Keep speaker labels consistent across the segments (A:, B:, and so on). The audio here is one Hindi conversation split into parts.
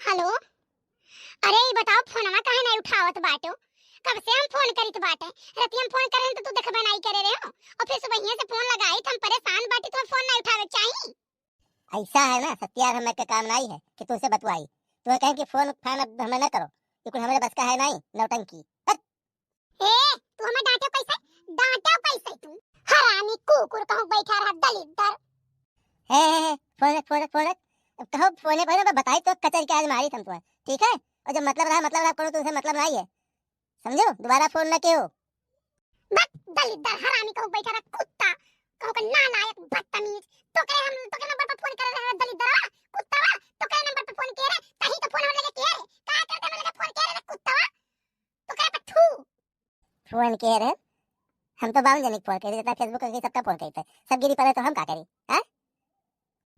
A: हेलो। अरे ई बताओ फोनवा काहे नहीं उठावत बाटो? कब से हम फोन करीत बाटे। राती हम फोन करे तो तू देखबे नहीं करे रे हो और फिर सुबह से फोन लगाई तो हम परेशान बाटी तो फोन नहीं उठावे चाहिए।
B: ऐसा है ना सत्या, हमें का काम नहीं है कि तुझसे बतवाई। तुम्हें कहें कि फोन फान अब हमें न करो, क्योंकि हमारे बस का है नहीं नौटंकी।
A: ए तू हमें डांटे पैसे तू हरामी कुकुर कहूं बैठा रहा दलिद्दर।
B: है फोन अब कहो फोने पर ना बताई तो कचर के आज मारी तुम तुम्हें, ठीक है? और जब मतलब रहा करो, तुझसे मतलब नहीं है, समझो? दोबारा फोन न कियो।
A: बक दलिद्दर हरामी कहूं बैठा रहा कुत्ता कहूं का नालायक बदतमीज। तो के नंबर पर फोन करे रहा दलिद्दर कुत्ता तो के नंबर पर फोन करे तही तो फोन हम लगे के रे का करते हम लगे फोन करे रे कुत्ता तो करे पर थू
B: फोन के रहे हम तो बाउंड जनिक फोन करे जितना फेसबुक के सबका फोन करते सब गिरी पड़े तो हम का करी? हैं?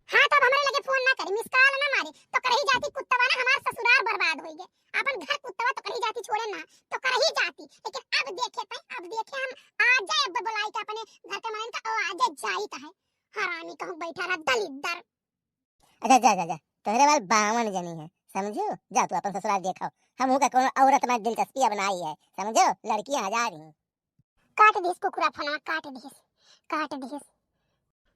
A: हां तो अब हमारे लगे फोन ना करी मिस कॉल ना मारे तो करही जाती कुत्तवा ना हमार ससुराल बर्बाद होई गे। अपन घर कुत्तवा तो करही जाती छोड़े ना तो करही जाती। लेकिन अब देखे हम आ जाए बुलाई के अपने घर के मन का आ जाए जाई ता है हरामी कहूं बैठा रहा दलिद्दर।
B: अच्छा जा तोहरे वाल 52 जनी है, समझो? जा तू अपन ससुराल देखो, हम का कौन औरत में दिलचस्पी बनाई है, समझो? लड़कियां हजार ही।
A: काट दिस कुकुरा फोनवा काट दिस।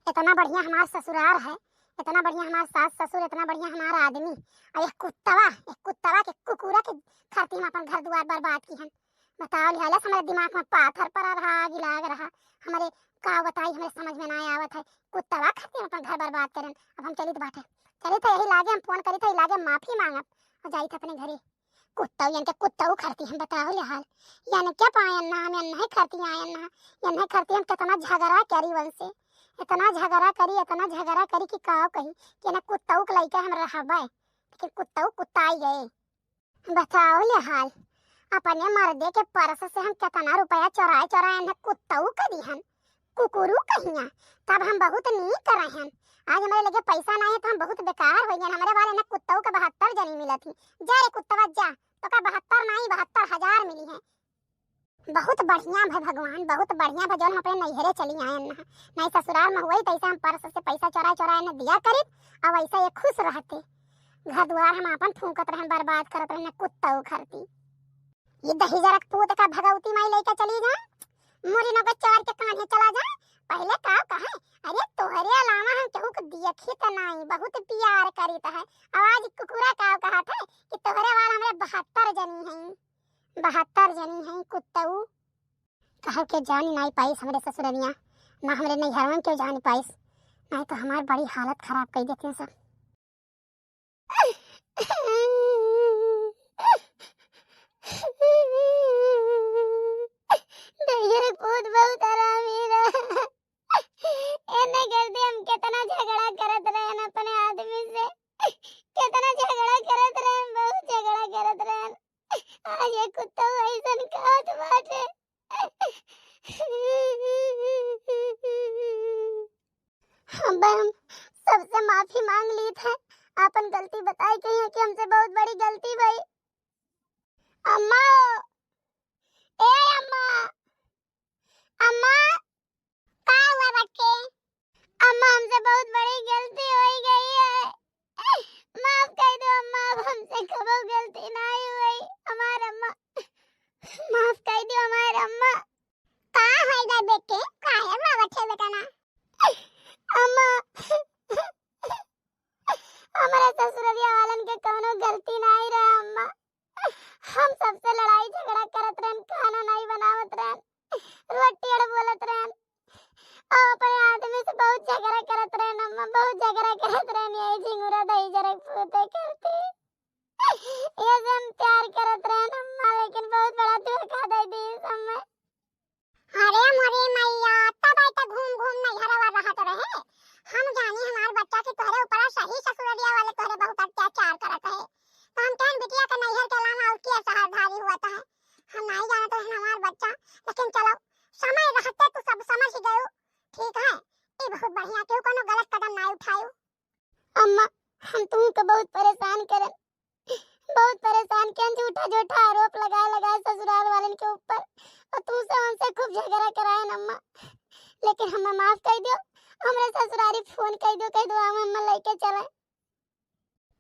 A: इतना बढ़िया हमार ससुराल है, इतना बढ़िया हमार सास ससुर, इतना बढ़िया हमारा आदमी और एक कुत्तवा के कुकुरा के खातिर हम अपन घर द्वार बर्बाद की हन। बताओ लिहाजा हमारे दिमाग में पाथर पड़ा रहा, आग लाग रहा। हमारे का बताई हमें समझ में ना आवत है। कुत्तवा खातिर अपन घर बर्बाद करन। अब हम चलित बाटे चलित यही लागे हम फोन करी तो लागे माफी मांगब और जाई अपने घरे। कुत्ता यानी के कुत्ता खरती हम बताओ ले हाल यानी क्या पायन ना हम नहीं खरती आयन ना या नहीं खरती हम कितना झगड़ा करी वन से इतना झगड़ा करी कि का कही कि ना कुत्ता के लइका हम रहबे लेकिन कुत्ता आई गए। बताओ ले हाल अपने मर्दे के पर्स से हम कितना रुपया चोराए ना कुत्ता करी हन कुकुरू कहिया तब हम बहुत नी करे हन। आज हमारे लगे पैसा नहीं है तो हम बहुत बेकार हो गए। हमारे वाले ना कुत्ता के 72 जनी मिला थी। जा रे कुत्ता जा तो का 72 नहीं 72,000 मिली है। बहुत बढ़िया भाई भगवान बहुत बढ़िया भजन हम अपने नैहरे चली आए ना नहीं ससुराल में हुई तैसा हम पर्स से पैसा चोराए ने दिया करी और वैसा ये खुश रहते। घर द्वार हम अपन फूंकत रहन बर्बाद करत रहन कुत्ता खरती। ये दही जरक पूत का भगवती माई लेके चली जा मुरी न चार के कान्हे चला जा पहले का कहे अरे तोहरे अलावा हम केहू को देखी त नहीं बहुत प्यार करीत है। आवाज कुकुरा का कहा था कि तोहरे वाला हमरे 72 जनी हैं कुत्ताऊ कहो के जान नहीं पाइस हमरे ससुरनिया ना हमरे नैहर में क्यों जान पाइस नहीं तो हमार बड़ी हालत खराब कर देते सब। बहुत आरामी रहा एने करते हम कितना झगड़ा करत रहे अपने आदमी से कितना झगड़ा करत रहे बहुत झगड़ा करत रहे। आज ये कुत्ता ऐसन कहत बाटे हम सबसे माफी मांग ली था अपन गलती बताई कही है कि हमसे बहुत बड़ी गलती भई। अम्मा ए अम्मा का हुआ बच्चे? अम्मा हमसे बहुत बड़ी गलती हो गई है माफ कर दो अम्मा अब हमसे कबो गलती नहीं हुई हमार अम्मा माफ कर दो हमार अम्मा। का है गा बेटे का है मां बैठे बेटा ना अम्मा हमारे ससुरलिया वालन के कोनो गलती नहीं रहा अम्मा। हम सबसे लड़ाई झगड़ा करत रहन खाना नहीं बनावत रहन रोटी अड़ बोलत रहन और अपने आदमी से बहुत झगड़ा करत रहन अम्मा बहुत झगड़ा करत रहन यही झिंगुरा दही जरक पूते करती ये हम प्यार करत रहन अम्मा लेकिन बहुत बड़ा धोखा दे दी अम्मा। अरे मोरी मैया तब ऐसा घूम नहीं हरवा रहत रहे हम जानी हमार बच्चा के तोहरे ऊपर सही ससुरलिया वाले तोहरे बहुत अत्याचार करत है तो हम कहन बिटिया का नैहर के अलावा और क्या सहारधारी हुआ था हम नहीं जानते हैं हमार बच्चा लेकिन चलो समय रहते तो सब समझ गयो ठीक है ये बहुत बढ़िया क्यों कोनो गलत कदम ना उठायो। अम्मा हम तुमको बहुत परेशान किया झूठा आरोप लगा ससुराल वाले के ऊपर और तुमसे हमसे खूब झगड़ा कराए अम्मा लेकिन हमें माफ कर दो हमरे ससुरारी फोन कर दो हम लेके चले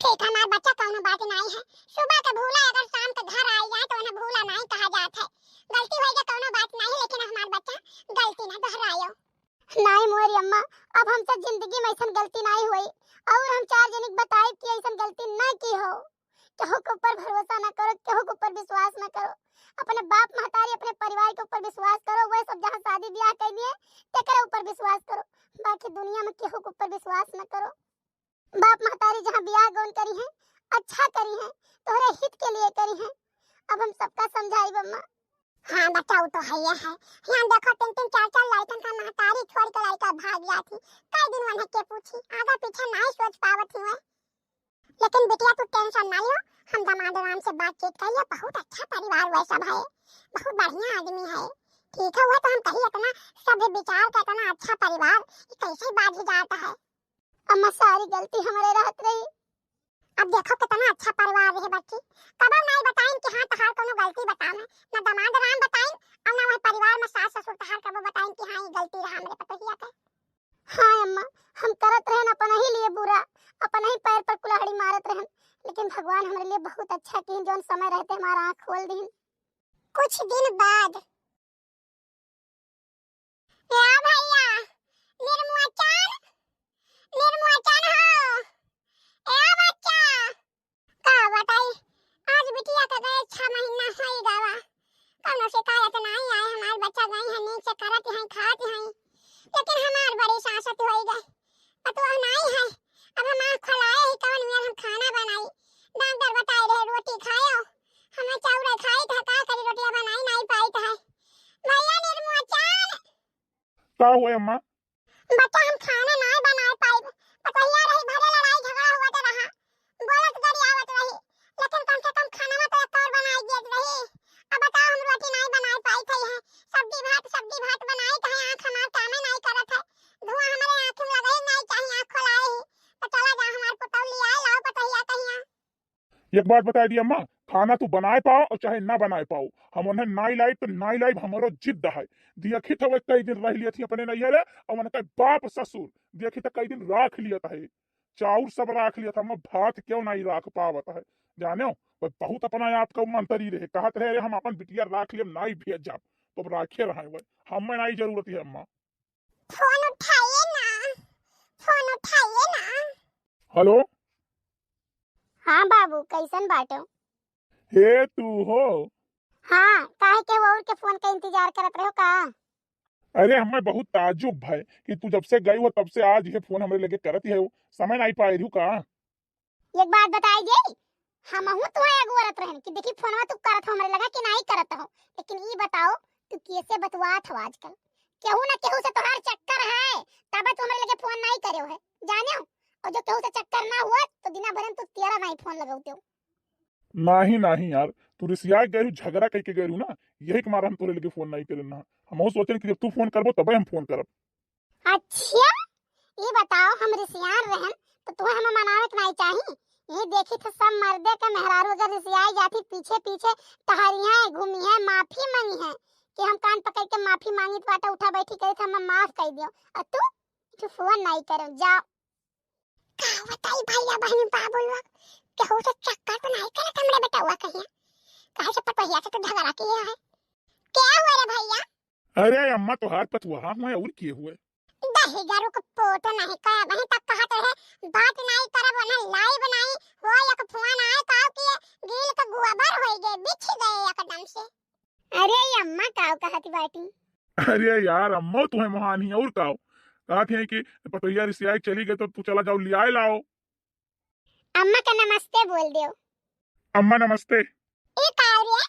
A: ठीक है हमारा बच्चा कौनो बात नहीं है। सुबह के भूला अगर शाम के घर आ जाए तो उन्हें भूला नहीं कहा जाता है। गलती होई के कौनो बात नहीं, लेकिन हमार बच्चा गलती ना दोहरायो। नहीं मोरी अम्मा, अब हमसे जिंदगी में ऐसा गलती नहीं हुई और हम चार जनिक बताए कि ऐसा गलती न की हो। केहू के ऊपर भरोसा न करो, केहू के ऊपर विश्वास न करो। अपने बाप महतारी अपने परिवार के ऊपर विश्वास करो। वह सब जहाँ शादी ब्याह कर लिए तेरे ऊपर विश्वास करो, बाकी दुनिया में केहू के ऊपर विश्वास न करो। बाप महतारी जहाँ ब्याह गौन करी है अच्छा करी है, तोहरे हित के लिए करी है। अब हम सबका समझाई बम्मा। हाँ बताओ तो है ये है। यहाँ देखो 3-3 4-4 लड़कन का महतारी छोड़ के लड़का भाग गया थी। कई दिन उन्हें के पूछी, आगे पीछे नहीं सोच पावत थी। लेकिन बिटिया तू टेंशन ना लियो, हम दामाद राम से बातचीत कर लिया। बहुत अच्छा परिवार वैसा है, बहुत बढ़िया आदमी है। ठीक है, वो तो हम कही इतना सब विचार का इतना अच्छा परिवार कैसे बात ही जाता है। अम्मा सारी गलती हमारे रहत रही। अब देखो कितना अच्छा परिवार है बच्ची। कभी नहीं बताएं कि हाँ तहार कोनो गलती बतावे, ना दामाद राम बताएं और ना वह परिवार में सास ससुर तहार कबो बताएं कि हाँ ये गलती रहा हमरे पतोहिया के। हाँ अम्मा, हम करत रहन अपन ही लिए बुरा, अपन ही पैर पर कुल्हाड़ी मारत रहन, लेकिन भगवान हमारे लिए बहुत अच्छा किन जोन समय रहते हमारा आँख खोल दिन। कुछ दिन बाद या भैया निर्मोचन निर्मोचन हो ए बच्चा का बताई। आज बिटिया का गए 6 महीना है गावा, कौनो शिकायत नहीं आए। हमारे बच्चा गए हैं नीचे करत हैं खात हैं, लेकिन हमार बड़ी सासत होई गई पतुआ नहीं है। अब हम आँख खोलाए ही कौन में हम खाना बनाई। डॉक्टर बताए रहे रोटी खाओ, हमें चाउर खाई था का करी रोटियां बनाई नहीं पाई था। भैया निर्मोचन
C: का हुआ अम्मा?
A: बच्चा हम खाना नहीं बना पाई। पतैया रही भरे लड़ाई झगड़ा हुआ तो रहा, बोलत गड़ी आवत रही, लेकिन कम से कम खाना में तो एक और बनाई देत रही। अब बताओ हम रोटी नहीं बना पाई थई है। सब्जी भात बनाई तो है, आँख हमार कामे नहीं करत है। धुआं हमारे आँख में लगे नहीं चाहिए, आँख खोलाए ही तो चला जा हमार पुतौली आए लाओ पतैया कहिया।
C: एक बात बता दी अम्मा, खाना तू बनाए पाओ और चाहे ना बनाए पाओ, हम उन्हें नाई लाई तो नाई लाई हमारो जिद है। देखी तो वे कई दिन रह लिया थी अपने नैहरे और मैंने कहा बाप ससुर देखी तो कई दिन राख लिया था। चाउर सब राख लिया था, मैं भात क्यों नहीं राख पावत है जाने हो। बहुत अपना आप का मंतरी रहे, कहत रहे हम अपन बिटिया राख लिए नाई भेज जाब तो राखे रहे वह हमें नहीं जरूरत है अम्मा।
A: फोन उठाइए ना, फोन उठाइए ना।
C: हेलो
A: हाँ बाबू कैसन बाटो?
C: हे तू हो?
A: हाँ काहे के वो के फोन का इंतजार करत रहो का?
C: अरे हमें बहुत ताजुब है कि तू जब से गई हो तब से आज ये फोन हमारे लगे करत है, समय नहीं पाए रू का।
A: एक बात बताई दे, हमहू तुम्हें अगवरत रहन कि देखी फोनवा तू करत हो, हमरे लगा कि नहीं करत हो। लेकिन ई बताओ तू कैसे बतवात हो आजकल? केहू ना केहू से तोहार चक्कर है तब तू हमरे लगे फोन नहीं करे है जाने हो। और जो केहू से चक्कर ना हुआ तो दिना भरन तू तेरा नहीं फोन लगाउते हो।
C: नहीं नहीं यार, तू रिसिया गयरू झगड़ा कह के गयरू ना, यही के मारा हम तोरे लगे फोन नहीं करे ना। हम सोचे कि जब तू फोन करबो तबे हम फोन करब।
A: अच्छा ये बताओ हम रिसियार रहन तो तुम्हें हमें मनावे के नहीं चाहिए? ये देखी तो सब मर्दे के मेहरारू अगर रिसियाई जाती पीछे पीछे टहरी है घूमी है माफी मांगी है कि हम कान पकड़ के माफी मांगी तो आटा उठा बैठी करे तो हम माफ कर दियो और तू फोन नहीं करो जाओ। का बताई भैया बहनी बाबू लोग केहू से चक्कर तो नहीं करे हमरे बेटा हुआ कहिया काहे से पतोहिया से तो झगड़ा किया है। क्या हुआ रे भैया?
C: अरे अम्मा तो हाथ पतुआ मैं और किए हुए
A: दही गारू को पोतो नहीं का वहीं तक कहत रहे बात नहीं करब ना लाई बनाई हो एक फोन आए काव कि गिल का गुआबर होई गए बिछ गए एकदम से। अरे अम्मा काव कहती बाटी?
C: अरे यार अम्मा तुम्हें महानी और काओ कहते हैं कि पतोहिया रिसियाई चली गई तो तू चला जाओ लियाए लाओ।
A: अम्मा का नमस्ते बोल दियो।
C: अम्मा नमस्ते।
A: ए काव रे?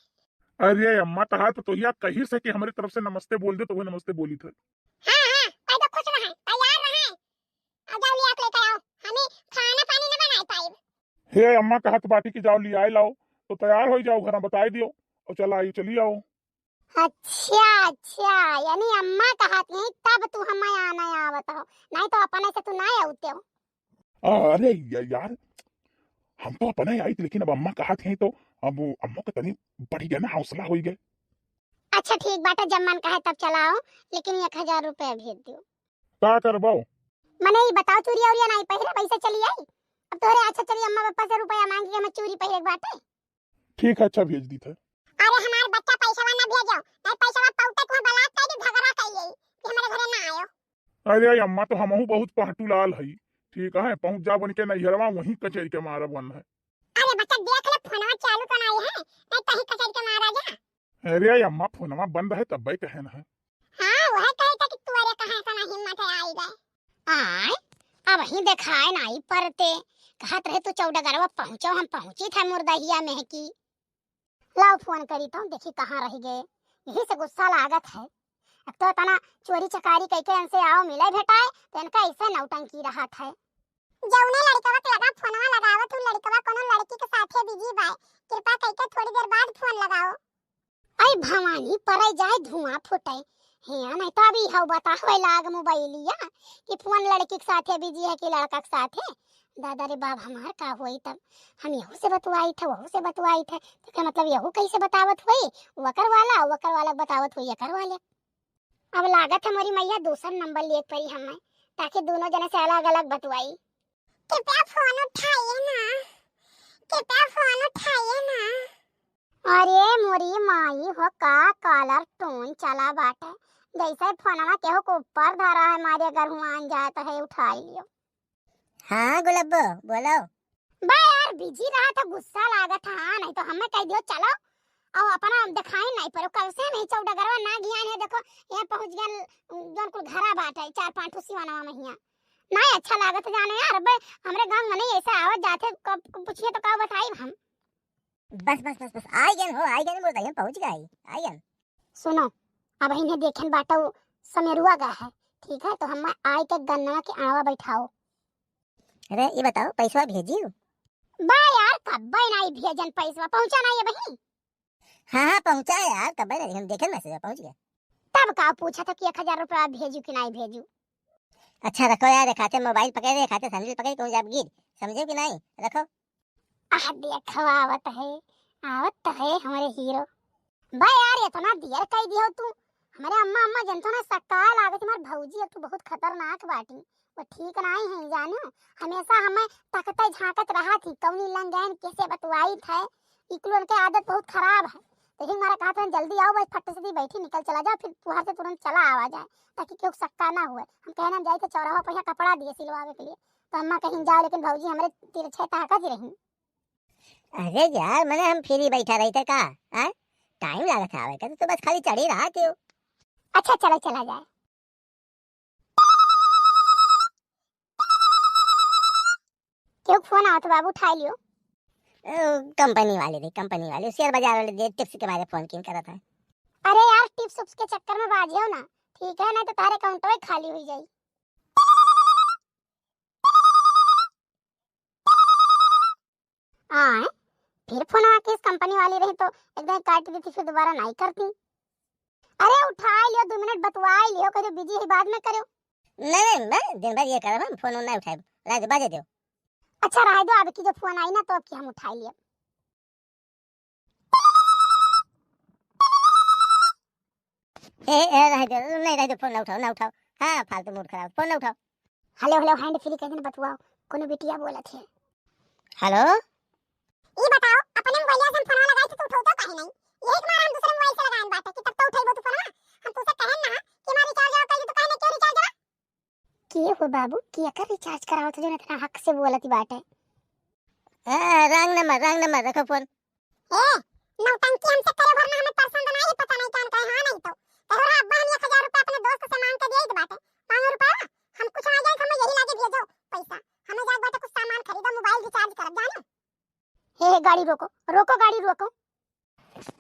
C: अरे अम्मा तहार पतोहिया कही से कि हमारी तरफ से नमस्ते बोल दे तो वो नमस्ते बोली थे।
A: हां हां पैदा खुश रहे तैयार रहे आ जाओ लिया लेकर आओ, हमें खाना पानी न बनाए पाई।
C: हे अम्मा कहत बाटी की जाओ लियाए लाओ तो तैयार हो जाओ, घर बताई दियो और चला आई चली आओ।
A: अच्छा अच्छा यानी अम्मा कहती हैं तब तू हमें आना आवत हो, नहीं तो अपने से तू नहीं आउते हो।
C: अरे यार हम तो अपना ही आई थी, लेकिन अब अम्मा कहती हैं तो अब अम्मा का तनी बढ़ गया ना, हौसला हो गया।
A: अच्छा ठीक बाटा जब मन कहे तब चलाओ, लेकिन 1000 रुपया भेज दियो।
C: का करबो?
A: मने ये बताओ चूड़िया उड़िया नहीं पहरे पैसे चली आई अब तोरे अच्छा चली अम्मा पापा से रुपया मांग के हमें चूड़ी पहिरे बाटे।
C: ठीक है, अच्छा भेज दी था।
A: अरे हमार बच्चा पैसा ना भेजो, नहीं पैसा पाउटे को बलात कर दी झगड़ा कइए कि हमारे घरे ना आयो।
C: अरे अम्मा तो हमहू बहुत पहटू लाल हई, ठीक है, पहुंच जा बन के नैहरवा वहीं कचेरी के मारा बन है।
A: अरे बच्चा देख ले फोनवा चालू तो नहीं है, नहीं कहीं कचेरी के मारा जा।
C: अरे अम्मा फोनवा बंद है तब कहन है।
A: हां वह कहे था कि तू अरे कहां से ना हिम्मत है आई गए। आय अब ही दिखाए नहीं परते, कहत रहे तू चौड़गरवा पहुंचो, हम पहुंची थे मुर्दहिया में की। लाओ फोन करी तो देखी कहां रह गए, यही से गुस्सा लागत है। अब तो तना चोरी चकारी कइके इनसे आओ मिले भेटाए तो इनका ऐसे नौटंकी रहत है। जौने लड़कवा के लगा फोनवा लगावत हूं, लड़कवा कोनो लड़की के साथे बिजी बा, कृपा करके थोड़ी देर बाद फोन लगाओ। आई भवानी परे जाए धुआं फुटे हिया, नहीं तो अभी हव बतावे लाग मोबाइलिया कि फोन लड़की के साथे बिजी है कि लड़का के साथे। दादा रे बाप हमार का होई तब हम यहू से बतवाई थे वहू से बतवाई थे, तो क्या मतलब यहू कैसे बतावत हुई वकर वाला बतावत हुई यकर वाले। अब लागत हमारी मैया दूसरा नंबर ले पड़ी हमें, ताकि दोनों जने से अलग अलग बतवाई। कृपया फोन उठाइए ना, कृपया फोन उठाइए ना। अरे मोरी माई हो का कॉलर टोन चला बाटे, जैसे फोनवा केहू को ऊपर धरा है मारे अगर हुआ जाता है उठा लियो।
B: हाँ गुलाबो बोलो।
A: बा यार बिजी रहा था गुस्सा लागत था, नहीं तो हमें कह दियो चलो और अपना दिखाई नहीं पर कल से नहीं चौड़गरवा ना ज्ञान है। देखो यहाँ पहुंच गया जोन कुल घरा बाटे 4-5 सिवानवा में हिया नहीं अच्छा लागत जाने यार। बे हमरे गांव में नहीं ऐसा आवत जाते, कब पूछिए तो का बताई हम।
B: बस बस बस बस आई गन बोल दई पहुंच गई आई गन।
A: सुनो अब इन्हें देखें बाटा समेरुआ गा है, ठीक है, तो हम आए के गन्ना के आवा बैठाओ।
B: अरे ये बताओ पैसा भेजी
A: बा यार कब नहीं भेजन पैसा पहुंचा नहीं है बही।
B: हाँ पहुंचा यार कब हम देखे मैसेज पहुंच गया।
A: तब का पूछा था कि 1000 रुपया भेजू कि नहीं भेजू।
B: अच्छा रखो यार, खाते मोबाइल पकड़े खाते सैंडल पकड़े तो आप गिर समझे कि नहीं, रखो।
A: देखो आवत है हमारे हीरो। बा यार इतना देर कह दियो तू, हमारे अम्मा जनतो ना सकाल लागत हमार भौजी अब तू बहुत खतरनाक बाटी, वो ठीक नहीं है जानो। हमेशा हमें तकते झांकत रहा थी कौनी लंगैन कैसे बतवाई थे, इकलोन के आदत बहुत खराब है। लेकिन हमारा कहा था जल्दी आओ, बस फट से बैठी निकल चला जाओ, फिर तुहार से तुरंत चला आवा जाए ताकि क्यों सक्का ना हुए। हम कहना जाए तो चौराहा पर कपड़ा दिए सिलवावे के लिए, तो अम्मा कहीं जाओ लेकिन भौजी हमारे तिरछे ताकत रही।
B: अरे यार मैंने हम फ्री बैठा रही थे का टाइम लगा था आवे का, तो बस खाली चढ़ी रहा क्यों।
A: अच्छा चलो चला जाए। क्यों फोन आओ तो बाबू उठा लियो।
B: कंपनी वाले शेयर बाजार वाले दे टिप्स के बारे फोन किन करा था।
A: अरे यार टिप्स उप्स के चक्कर में बाजियो ना, ठीक है, नहीं तो तारे अकाउंट में खाली हो जाई। हाँ फिर फोन आके इस कंपनी वाली रही तो एकदम काट दी थी, फिर दोबारा नहीं करती। अरे उठा लियो 2 मिनट बतवा लियो, कहो बिजी है बाद में करो।
B: नहीं मैं दिन भर ये कर फोन नहीं उठाए राज बाजे दो।
A: अच्छा रह दो, अब की जो फोन आई ना तो अब की हम उठा लिए।
B: रह दो नहीं रह दो, फोन ना उठाओ हाँ फालतू मूड खराब, फोन ना उठाओ।
A: हेलो हैंड फ्री कैसे बतवाओ, कोनो बिटिया बोला थे।
B: हेलो
A: ये बताओ अपने मोबाइल से फोन लगाई तो उठाओ काहे नहीं, यही तुम्हारा हम दूसरे मोबाइल से लगाएं बात कि तब तो उठाइबो तू फोन। हम तुसे कहन ना कि हमारा रिचार्ज हो कहीं तो कहने क्यों रिचार्ज करा के हो बाबू कि एकर रिचार्ज कराओ तो जो इतना हक से बोलती बात है।
B: रंग नंबर रखो फोन।
A: ए नौटंकी हमसे करे भरना हमें पसंद नहीं, पता नहीं कौन कहे हां नहीं तो तोहरा अब्बा हम 1000 रुपया अपने दोस्त से मांग के देई बाटे। 5 रुपया हम कुछ आ जाए हमें यही लागे भेजो पैसा, हमें जाए बाटे कुछ सामान खरीदो मोबाइल रिचार्ज कर जानो। हे गाड़ी रोको गाड़ी रोको।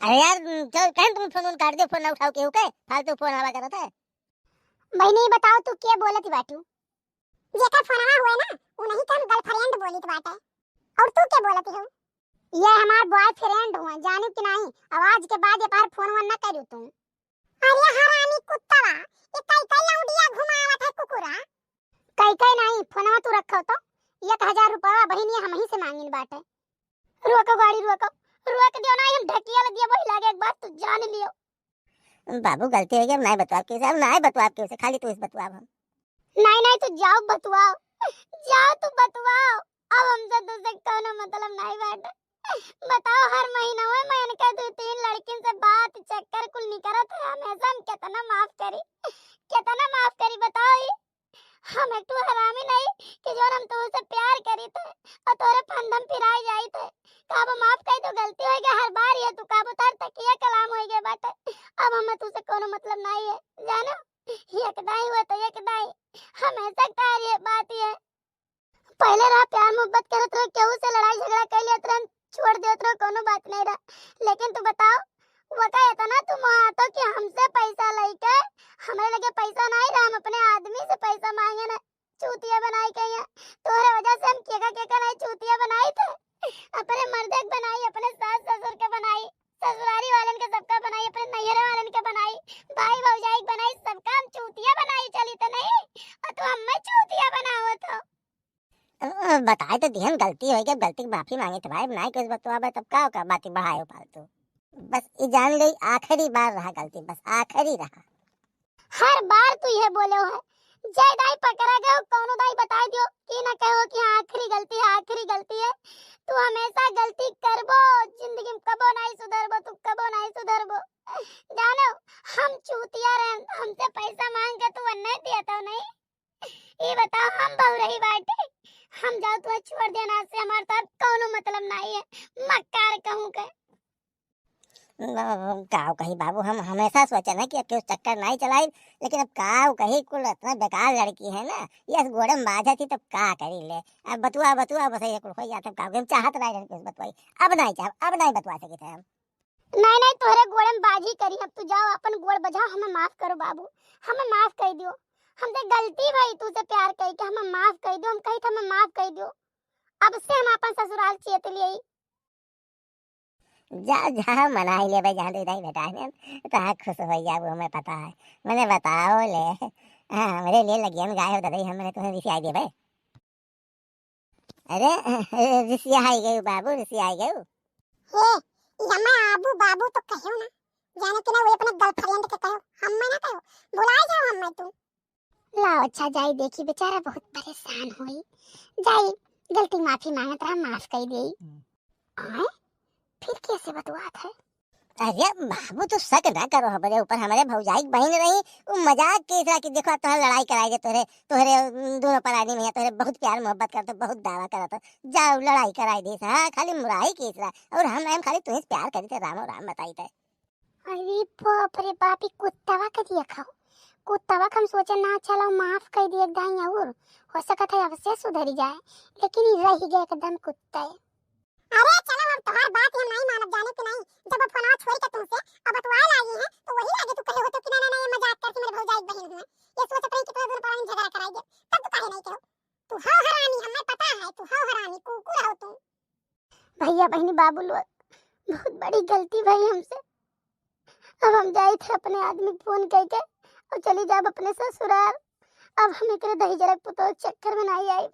B: अरे यार चल कहीं तुम फोन काट दो, फोन ना उठाओ क्यों के फालतू फोन हवा करता है।
A: भाई नहीं बताओ तू क्या बोलती बाटू, जेकर फोनवा हुए ना वो नहीं तुम गर्लफ्रेंड बोली बाटे, और तू क्या बोलती हो ये हमार बॉयफ्रेंड हुआ जाने कि नहीं। आवाज के बाद ये बार फोन वन ना करियो तुम। अरे हरामी कुत्तावा ये कई लौंडिया घुमावत है कुकुरा। कई नहीं फोनवा तू रखो तो 1000 रुपया बहिनी हम ही से मांगिन बाटे। रोको गाड़ी रोक दियो ना, हम ढकिया ल दिया वही लागे एक बार तू जान लियो।
B: बाबू गलती हो गई, हम नहीं बतवा के हम नहीं बतवा के खाली तू इस बतवा हम
A: नहीं तू जाओ बतवाओ, जाओ तू बतवाओ। अब हमसे तुझसे कोनो मतलब नहीं बाटे। बताओ हर महीना में मैंने का 2-3 लड़किन से बात चक्कर कुल नहीं करत है, हमेशा हम कितना माफ करी बताओ ये। हम एक तो हरामी नहीं कि जो हम तुझसे प्यार करी थे और तोरे फंदम फिराई जाई थे। काबो माफ कई तो गलती होई गया हर बार ये तू काबो तार तकिया कलाम होई गया बाटे। अब हमें तुझसे कोनो मतलब नहीं है जानो। ये कदाई हुआ तो ये कदाई हमेशा तार ये बात है। पहले रहा प्यार मोहब्बत करत रहो, केहू से लड़ाई झगड़ा कर लिया तुरंत छोड़ देत रहो, कोनो बात नहीं रहा। लेकिन तू बताओ वका इतना तुम तो कि हमसे पैसा लेके हमारे लगे पैसा नहीं रहा, हम अपने आदमी से पैसा मांगे ना चूतिया बनाई के यहाँ तोहरे वजह से हम केका नहीं चूतिया बनाई थे। अपने मर्दे के बनाई, अपने सास ससुर के बनाई, ससुरारी वालन के सबका बनाई, अपने नैहरे वालन के बनाई, भाई भौजाई के बनाई, सबका हम चूतिया बनाई चली तो नहीं और तू हमें चूतिया बनाओ तो।
B: बताए तो दिहन गलती हो गई, गलती की माफी मांगी तो भाई नहीं कुछ बतवा तब का होगा बातें बढ़ाए फालतू। बस ये जान गई आखिरी बार रहा गलती, बस आखिरी रहा।
A: हर बार तू ये बोले हो है जय दाई पकड़ा गयो कौनो दाई बता दियो कि ना कहो कि आखिरी गलती है। तू हमेशा गलती करबो जिंदगी में, कबो नहीं सुधरबो, तू कबो नहीं सुधरबो। जानो हम चूतिया रहन, हमसे पैसा मांग के तू नहीं दिया तो नहीं। ये बताओ हम बहु रही बाटे, हम जाओ तो छोड़ देना से हमारे साथ कोनो मतलब नहीं है। मक्कार कहूं के
B: काव कही बाबू, हम हमेशा सोचे ना कि अब क्यों चक्कर नहीं चलाई, लेकिन अब काव कही कुल इतना बेकार लड़की है ना, ये गोड़े में बाजा थी तब का करी ले। अब बतुआ बस ये कुल हो जाता काव हम चाहत नहीं लड़की कुछ बतवाई, अब नहीं बतवा सके थे हम।
A: नहीं तोहरे गोड़े में बाजी करी, अब तू जाओ अपन गोड़ बजाओ, हमें माफ करो बाबू, हमें माफ कर दियो। हमसे गलती भाई तुझसे प्यार कही के हमें माफ कर दियो, हम कही हमें माफ कर दियो। अब से हम अपन ससुराल चेत लिए
B: जा मनाई ले भाई, जहाँ नहीं बेटा है तो खुश हो जा, वो हमें पता है। मैंने बताओ ले हाँ मेरे लिए लगी हम गाय हो दादा हमने तुम्हें रिसी दिए भाई। अरे रिसी आई गई बाबू, रिसी आई गई।
A: हे यम्मा आबू बाबू तो कहो ना, जाने कि ना वो अपने गर्लफ्रेंड के कहो, हम ना कहो बुलाए जाओ हम तू। लाओ अच्छा जाई देखी बेचारा बहुत परेशान होई, जाई गलती माफी मांगत रहा, माफ कर देई। आए फिर कैसे बतवात है।
B: अरे बाबू तो शक ना करो हमारे ऊपर, हमारे भौजाई बहन रही वो मजाक की तरह की देखो तो लड़ाई कराई तोहरे दोनों परानी में तोहरे बहुत प्यार मोहब्बत करते, बहुत दावा करता, जाओ लड़ाई कराई दी हाँ खाली मुराई की तरह, और हम खाली तुम्हें प्यार करी थे, रामो राम बताई थे।
A: अरे बाप रे बाप, कुत्तावा का दिया खाओ, कुत्तावा हम सोचे ना चलो माफ कर दिए दाई, और हो सकता है अवश्य सुधरी जाए, लेकिन ये रह गया एकदम कुत्ता है। अरे चलो अब तुम्हारी बात हम नहीं मानब, जाने कि नहीं जब अब फोन छोड़ के तुमसे अब बतवाए लागी है तो वही आगे तू कहे हो तो कि ना ये मजाक करके मेरे भौजाई बहन हुआ ये सोच रही कि तुम्हारे दोनों परानी झगड़ा कराई दे, तब तू काहे नहीं कहो। तू हो हरामी, हमें पता है तू हो हरामी, कुकुर हो तुम। भैया बहनी बाबू लोग बहुत बड़ी गलती भाई हमसे। अब हम जाए थे अपने आदमी फोन करके और चली जाब अपने ससुराल, अब हम एकरे दही जरक पुतो चक्कर में नहीं आई।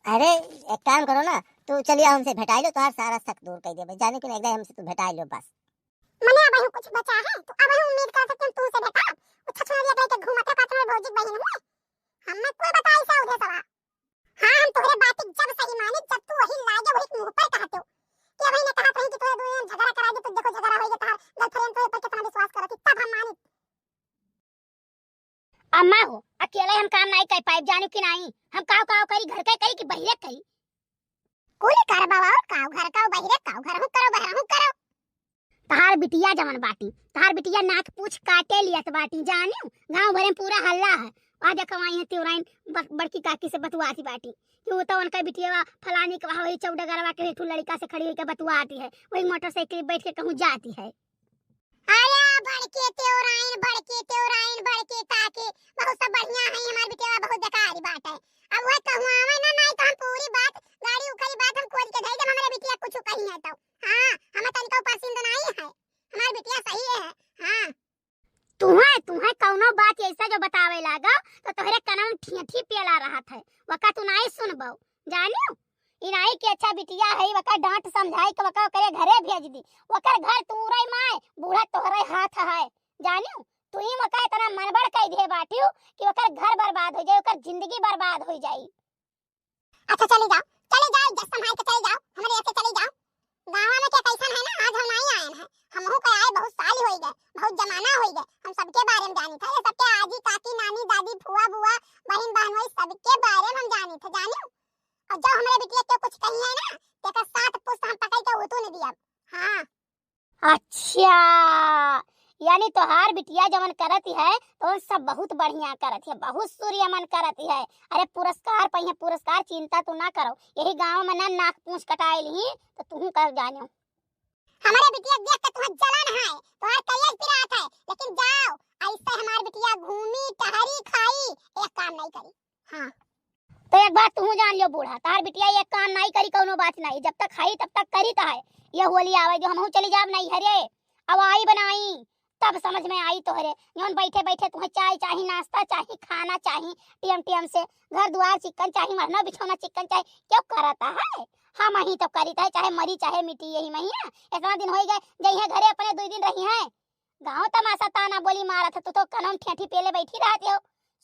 B: अरे एक काम करो ना, तू चलिए हमसे भेटाई लो, तो सारा शक दूर कर दे, जाने के एकदम हमसे तू भेटाई लो बस।
A: मने अब कुछ बचा है तो अब हम उम्मीद कर सकते हैं तू से भेटा, वो छछना लिया के घूमत है पात्र भौजी बहन हुए, हमें कोई बताई सा उधर सवा। हां हम तोरे बात जब सही माने जब तू वही लागे वही मुंह पर कहते हो कि भाई ने कहा था कि तोरे दोनों झगड़ा करा दे, तो देखो झगड़ा होएगा तार गर्लफ्रेंड तो पर कितना विश्वास करती तब हम माने। अम्मा हो अकेले हम काम नहीं कर पाए, जानो कि नहीं हम काव करी, घर का करी कि बहिरे करी, कोई कर बाबा और काव घर का बहिरे काव घर हूं करो बहरा हूं करो। तहार बिटिया जवन बाटी, तहार बिटिया नाक पूछ काटे लियत बाटी, जानियो गांव भरे में पूरा हल्ला है। आ देखो आई त्योराइन बड़की काकी से बतुआती बाटी कि वो तो उनका बिटिया फलानी के वहां वही चौडगरवा के हेठू लड़का से खड़ी होकर बतुआती है, वही मोटरसाइकिल बैठ के कहूं जाती है। आया बड़के त्योराइन काकी बहुत सब बढ़िया है, हमार बिटिया बहुत बेकारी बात है। अब वो कहूं आवे ना नहीं तो हम पूरी बात गाड़ी उखड़ी बात हम खोज के दे दे, हमारे बिटिया कुछ कहीं है तो हां हमें तनिको पसंद नहीं है, हमार बिटिया सही है। हां तुम्हें कौनो बात ऐसा जो बतावे लागा तो तोहरे कनम ठीठी पेला रहा था, वका तू नहीं सुनबो, जानियो इनाई के अच्छा बिटिया है, वका डांट समझाई के वका करे घरे भेज दी, वकर घर तूरे माए बूढ़ा तोहरे हाथ है, जानियो तू ही वका इतना मनबड़ कह दे बाटियो कि वकर घर बर्बाद हो जाए, वकर जिंदगी बर्बाद हो जाई। अच्छा चले जाओ इज्जत संभाल के चले जाओ, हमारे यहाँ से चले जाओ। गाँव में क्या कैसा है ना, आज हम नहीं आए हैं, हमहू को आए बहुत साल हो गए, बहुत जमाना हो गए, हम सबके बारे में जानी था, ये सबके आजी काकी नानी दादी फुआ बुआ बहन बहनोई सबके बारे में हम जानी थे, जानियो। और जब हमारे बिटिया के कुछ कही है ना, तेका 7 पुस्त हम पकड़ के उतू नहीं दिया। हाँ
B: अच्छा, यानी तोहार बिटिया जमन करती है तो सब बहुत बढ़िया करती है, बहुत सूर्यमन करती है। अरे पुरस्कार पहिए पुरस्कार, चिंता तू ना करो, यही गांव में ना नाक पूंछ कटाई ली तो तू कर जानियो।
A: हमारे बिटिया देख के तुम्हें जलन है, तुम्हारे कलेज पिरात है, लेकिन जाओ ऐसे हमारी बिटिया घूमी टहरी खाई, एक काम नहीं करी। हाँ
B: तो एक बात तू जान लियो बूढ़ा, तार बिटिया एक काम नहीं करी, कोनो बात नहीं, जब तक खाई तब तक करी तो है। ये होली आवे जो हमहू चली जाब नहीं हरे, अब आई बनाई तब समझ में आई तोहरे, जौन बैठे बैठे तुम्हें चाय चाहिए, नाश्ता चाहिए, खाना चाहिए, टीएम टीएम से घर द्वार चिकन चाहिए, मरना बिछौना चिकन चाहिए, क्यों करता है? हम ही तो करी है, चाहे मरी चाहे मिटी, यही महीना इतना दिन हो गए जइहे घरे अपने 2 दिन रही है। गाँव तमाशा ताना बोली मारा था तो कनम ठेठी पेले बैठी रहती हो,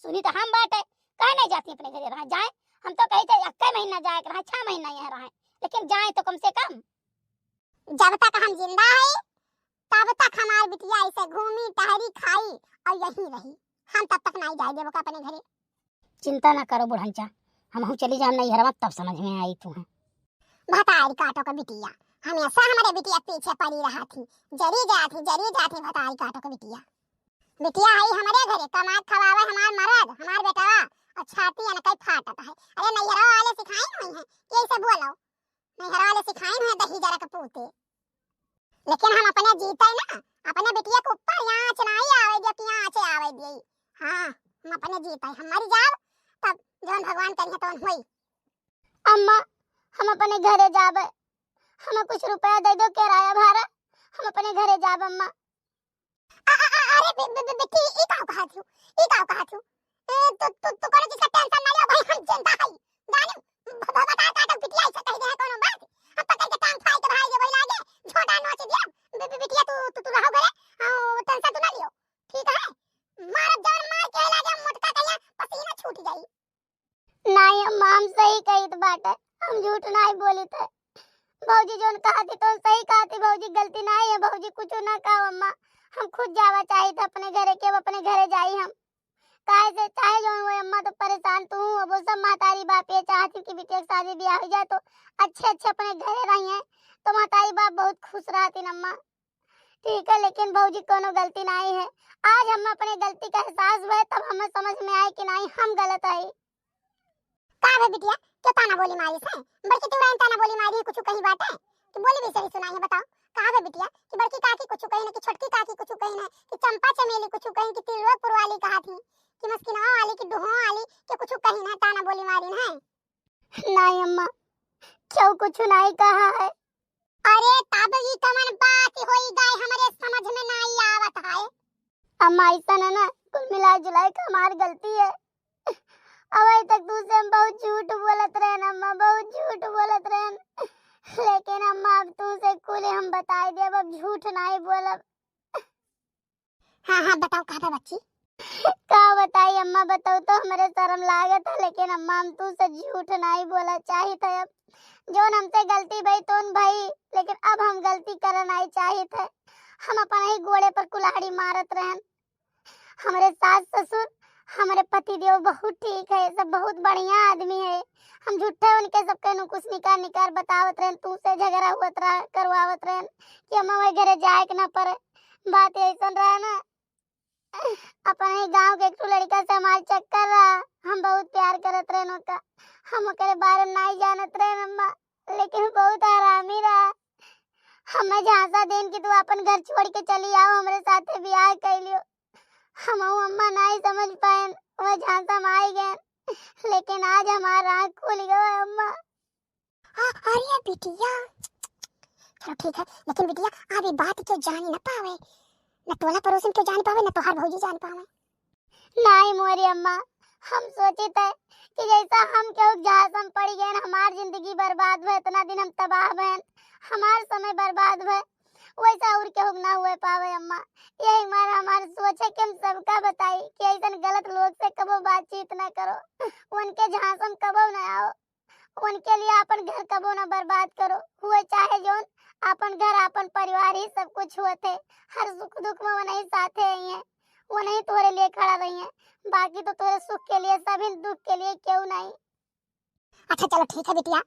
B: सुनी तो हम बात है, कह नहीं जाती अपने घरे रहा जाए, हम तो कही थे 1 महीना जाए रहा, 6 महीना यहाँ रहा, लेकिन जाए तो कम से कम।
A: जब तक हम जिंदा है तब तक हमारी बिटिया ऐसे घूमी टहरी खाई और यही रही, हम तब तक नहीं जाए देवो का अपने घरे।
B: चिंता ना करो बुढ़ंचा, हमहू चली जाम नहीं हरवा, तब समझ में आई तू।
A: भतारी काटो का बिटिया हमेशा हमारे बिटिया पीछे पड़ी रहा थी, जरी जाती भतारी काटो का बिटिया। बिटिया आई हमारे घरे कमात खवावे हमार मरद हमार बेटवा, और छाती अन कई फाटत है। अरे नैहरा वाले सिखाई नहीं है कि ऐसे बोलो, नैहरा वाले सिखाई नहीं है दही जरा के पूते, लेकिन हम अपने जीते ना, अपने बिटिया के ऊपर आँच नहीं आवे दिया कि आँच आवे दी। हाँ हम अपने जीते, हम मर जाब तब जौन भगवान करिए तौन होई।
B: अम्मा हम अपने घरे जाबे, हमें कुछ रुपया दे दो किराया भाड़ा, हम अपने घरे जाब अम्मा।
A: अरे बेटी ई काऊ कहा थू तो कोनो चीज का टेंशन ना लियो भाई, हम जिंदा है जानी बता काटो बिटिया ऐसे कह दे कोनो बात, हम पकड़ के टांग फाड़ के भाई जे भई लागे छोटा नोच दिया। बिटिया तू रहो घरे, टेंशन तू ना लियो, ठीक है? मार जौन मार के लागे मोटका कहिया पसीना छूट जाई।
B: नहीं अम्मा हम सही कही तो बात है, हम झूठ नहीं बोली थे, भौजी जोन कहा थी तो सही कहा थी, भौजी गलती नहीं है, भौजी कुछ ना कहो अम्मा, हम खुद जावा चाहिए था अपने घरे के, अब अपने घरे जाई हम काहे से चाहे जो हुए अम्मा, तो परेशान तू हूँ, अब वो सब महतारी बाप ये चाहती कि बिटिया की शादी ब्याह हो जाए तो अच्छे अच्छे अपने घरे रही हैं, तो महतारी बाप बहुत खुश रहती अम्मा। ठीक है, लेकिन भौजी कोनो गलती नहीं है, आज हम अपने गलती का एहसास हुआ तब हमें समझ में आया कि नहीं हम गलत है।
A: का है बिटिया क्यों ताना बोली मारी से, बड़की तू रहन ताना बोली मारी कुछ कही बात है कि बोली भी सही सुनाई है, बताओ का है बिटिया कि बड़की काकी कुछ कही ना, कि छोटकी काकी कुछ कही ना, कि चंपा चमेली कुछ कही, कि तिलवापुर वाली कहा थी, कि मस्किनवा वाली, कि डुहो वाली के कुछ कही ना, ताना बोली मारी ना है?
B: नहीं अम्मा क्यों कुछ नहीं कहा है।
A: अरे तब ये कमन बात होई गई हमारे समझ में नहीं आवत है।
B: अम्मा ऐसा ना कुल मिला जुलाई का हमारी गलती है, अभी तक तुझसे हम बहुत झूठ बोलत रहे अम्मा, बहुत झूठ बोलत रहे, लेकिन अम्मा अब तुझसे कुल हम बताई दे, अब झूठ नहीं बोलब।
A: हाँ बताओ कहा बच्ची,
B: का बताई अम्मा, बताओ तो हमारे शर्म लागत है, लेकिन अम्मा हम तुझसे झूठ नहीं बोला चाहिए था, अब जोन हमसे गलती भई तोन भई, लेकिन अब हम गलती करना नहीं चाहिए थे, हम अपने ही घोड़े पर कुल्हाड़ी मारत रहन। हमारे सास ससुर हमारे पति देव बहुत ठीक है, सब बहुत बढ़िया आदमी है, हम झूठे उनके सबके नुकुस निकार बतावत रहन, तू से झगड़ा हुआ करवावत रहन कि अम्मा वही घरे जाए के ना पड़े। बात ऐसा रहा ना, अपने गांव के एक लड़का से हमार चक्कर रहा, हम बहुत प्यार करत रहन ओका, हम ओकरे बारे में नहीं जानत रहन अम्मा, लेकिन बहुत हरामी रहा, हमें झांसा देन कि तू अपन घर छोड़ के चली आओ, हमारे साथे ब्याह कर लियो, हम अम्मा नहीं समझ पाए, वो झांसा में आई गए, लेकिन आज हमारा आँख खुल गया अम्मा।
A: अरे बिटिया चलो ठीक है, लेकिन बिटिया अभी बात क्यों जानी ना पावे, न टोला पड़ोसन क्यों जान पावे, न तोहार भौजी जान पावे।
B: नहीं मोरी अम्मा, हम सोचे थे कि जैसा हम क्यों जहाज में पड़ गए, हमार जिंदगी बर्बाद हुए, इतना दिन हम तबाह भैन, हमार समय बर्बाद हुए, वैसा और क्यों ना हुए पावे अम्मा। यही हमारे सोच है कि हम सबका बताई कि ऐसा गलत लोग से कबो बातचीत ना करो, उनके झांस में कबो ना आओ,
A: उनके लिए अपन घर कबो न बर्बाद करो, हुए चाहे जोन अपन घर अपन परिवार ही सब कुछ हुए थे। हर सुख दुख में वो नहीं साथे आई है, वो नहीं तोरे लिए खड़ा रही है, बाकी तो तोरे सुख के लिए सभी दुख के लिए क्यों नहीं। अच्छा चलो ठीक है बिटिया,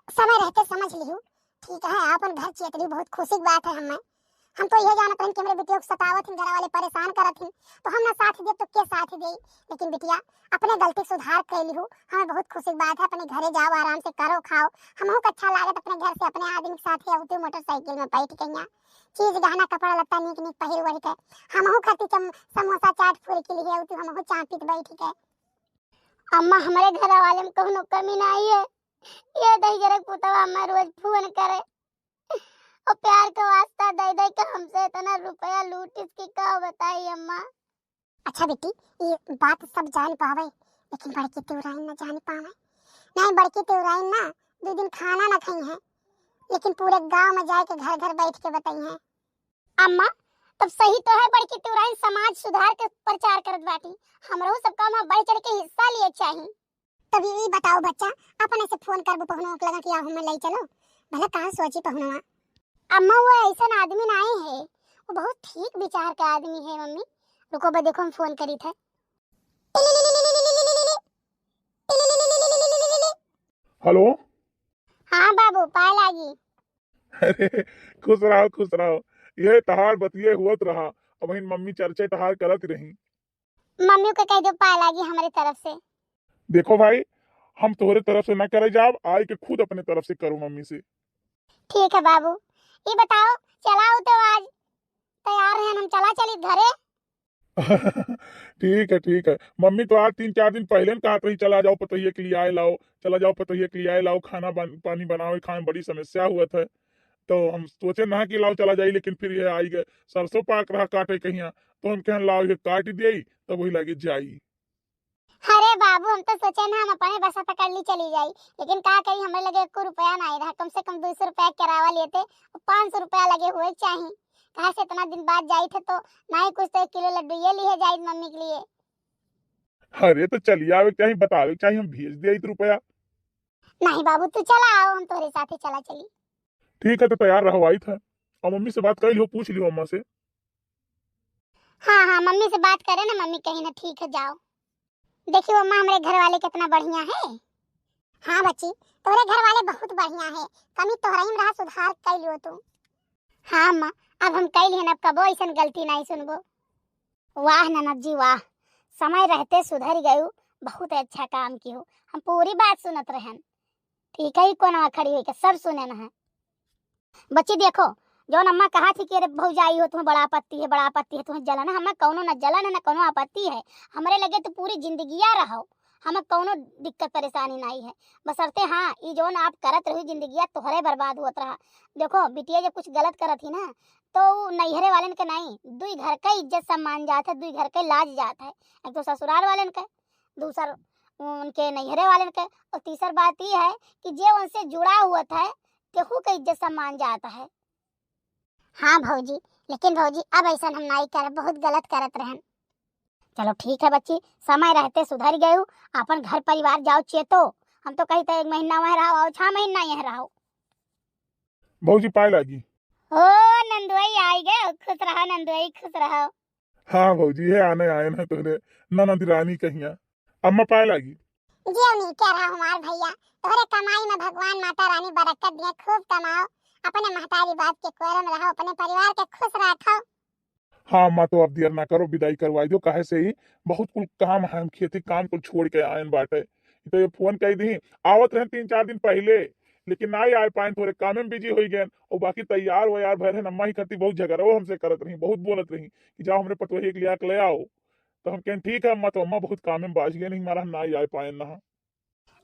A: समय रहते समझ लियो, ठीक है। अपन घर चेत रही, बहुत खुशी की बात है। हम तो यह जानते हैं कि हमारे बिटिया को सतावत घर वाले परेशान करत हैं, तो हम ना साथ दे तो के साथ दे। लेकिन बिटिया अपने गलती सुधार कर ली हो, हमें बहुत खुशी की बात है। अपने घरे जाओ, आराम से करो खाओ, हमहू को अच्छा लागत अपने घर से अपने आदमी के साथ आउते मोटरसाइकिल में बैठ के यहाँ चीज गहना कपड़ा लत्ता नीक नीक पहिर वही के हमहू खाती समोसा चाट फूल के लिए आउते हमहू चाह पीत बैठ के। अम्मा हमारे घर वाले में कोनो कमी नहीं है, ये दही जरक पुतवा अम्मा रोज फोन करे और प्यार का वास्ता दे दे के हमसे इतना रुपया लूट इसकी का बताई अम्मा। अच्छा बेटी ये बात सब जान पावे, लेकिन बड़की तेवराइन ना जान पावे। नहीं बड़की तेवराइन ना 2 दिन खाना ना खाई है, लेकिन पूरे गांव में जाके घर घर बैठ के बताई है। अम्मा तब सही तो है, बड़की तेवराइन समाज सुधार के प्रचार करत बाटी, हमरो सब काम में बढ़ चढ़ के हिस्सा लिए चाहिए। तब ये बताओ बच्चा, अपने से फोन करबो पहुनो के लगा कि हम ले चलो, भला कहां सोची पहुनवा। अम्मा वो ऐसा आदमी नहीं है, वो बहुत ठीक विचार का आदमी है मम्मी। रुको बे देखो हम फोन करी थे।
C: हेलो।
A: हाँ बाबू पाए लागी।
C: अरे खुश रहो खुश रहो, ये तहार बतिये हुत रहा, अब इन मम्मी चर्चे तहार करत रही।
A: मम्मी को कह दो पाए लागी हमारी तरफ से।
C: देखो भाई हम तोहरे तरफ से न करे जाब, आए के खुद अपने तरफ से करो मम्मी से।
A: ठीक है बाबू, ये बताओ चलाओ तो आज तैयार हैं हम, चला चली घरे।
C: ठीक है मम्मी तो आज 3-4 दिन पहले न कहत रही चला जाओ पतोहिए के लिए आए लाओ, चला जाओ पतोहिए के लिए आए लाओ, खाना पानी बनाओ, खाने में बड़ी समस्या हुआ था, तो हम सोचे ना कि लाओ चला जाई, लेकिन फिर ये आई गए सरसों पाक रहा काटे कहिया, तो हम कहन लाओ ये काट दिए, तब वही लगे जाई।
A: अरे बाबू हम तो सोचे ना हम अपने बसा पकड़ ली चली जाई, लेकिन का करी हमें लगे 1 रुपया नहीं रहा, कम से कम 200 रुपया किराया लेते और 500 रुपया लगे हुए चाहिए। कहा से इतना दिन बाद जाई थे तो नहीं कुछ तो 1 किलो लड्डू ये लिए जाई मम्मी के लिए।
C: अरे तो चलिए आवे चाहिए, बतावे चाहिए, हम भेज दिया रुपया।
A: नहीं बाबू तू चला आओ, हम तोरे साथे चला चली।
C: ठीक है तो तैयार रहो, आई था और मम्मी से बात कर लियो, पूछ लियो अम्मा से।
A: हाँ मम्मी से बात करे ना, मम्मी कही ना ठीक है जाओ। देखियो अम्मा हमारे घर वाले कितना बढ़िया है। हाँ बच्ची तोरे घर वाले बहुत बढ़िया है, कमी तोहरा ही में रहा, सुधार कर लियो तू। हाँ अम्मा अब हम कह लिहन, अब कबो ऐसा गलती नहीं सुनबो। वाह ननद जी वाह, समय रहते सुधर गयु, बहुत अच्छा काम की हो, हम पूरी बात सुनत रहन। ठीक है कोना खड़ी हुई के सब सुने न है। बच्ची देखो जो अम्मा कहा थी कि अरे भौजाई हो तुम्हें बड़ा आपत्ति है, बड़ा आपत्ति है, तुम्हें जलन है, हमें कौनो न जलन है न कौनो आपत्ति है, हमरे लगे तो पूरी जिंदगिया रहो, हमें कौनो दिक्कत परेशानी नहीं है, बसरते हाँ ये जो आप करत रही जिंदगिया तोहरे बर्बाद होत रहा। देखो बिटिया जब कुछ गलत करत थी ना तो नैहरे वाले के नहीं, 2 घर का इज्जत सम्मान जात है, 2 घर के लाज जात है, एक तो ससुराल वाले के, दूसर उनके नैहरे वाले के, और तीसर बात ये है कि जो उनसे जुड़ा हुआ था केहू का इज्जत सम्मान जाता है। हाँ भौजी, लेकिन भौजी अब ऐसा हम नहीं करे, बहुत गलत करत रहन। चलो ठीक है बच्ची, समय रहते सुधर गए, अपन घर परिवार जाओ चेतो, हम तो कही था 1 महीना वहाँ रहो और 6 महीना यहाँ रहो।
C: भौजी पाए लागी।
A: ओ नंदुआई आई गए, खुश रहो नंदुआई खुश रहो।
C: हाँ भौजी है आने आए ना तोरे ननद रानी कहिया, अम्मा पाए लागी।
A: जी नहीं कह रहा हमार भैया, तोरे कमाई में भगवान माता रानी बरकत दिए, खूब कमाओ, अपने महतारी बात के कोर में रहो, अपने परिवार के खुश रखो।
C: हाँ अम्मा तो अब देर ना करो, विदाई करवाई दो, काहे से ही बहुत कुल काम है, हम खेती काम को छोड़ के आयन बाटे, तो ये फोन कही दी आवत रहे 3-4 दिन पहले, लेकिन ना ही आए पाए, थोड़े काम में बिजी हो गए, और बाकी तैयार वो यार भरे अम्मा ही करती बहुत झगड़ा वो हमसे करत रही, बहुत बोलत रही कि जाओ हमरे पतोही के लिए ले आओ, तो हम कहें ठीक है अम्मा, तो अम्मा बहुत काम में बाज गए, नहीं हमारा हम ना ही आए पाए ना।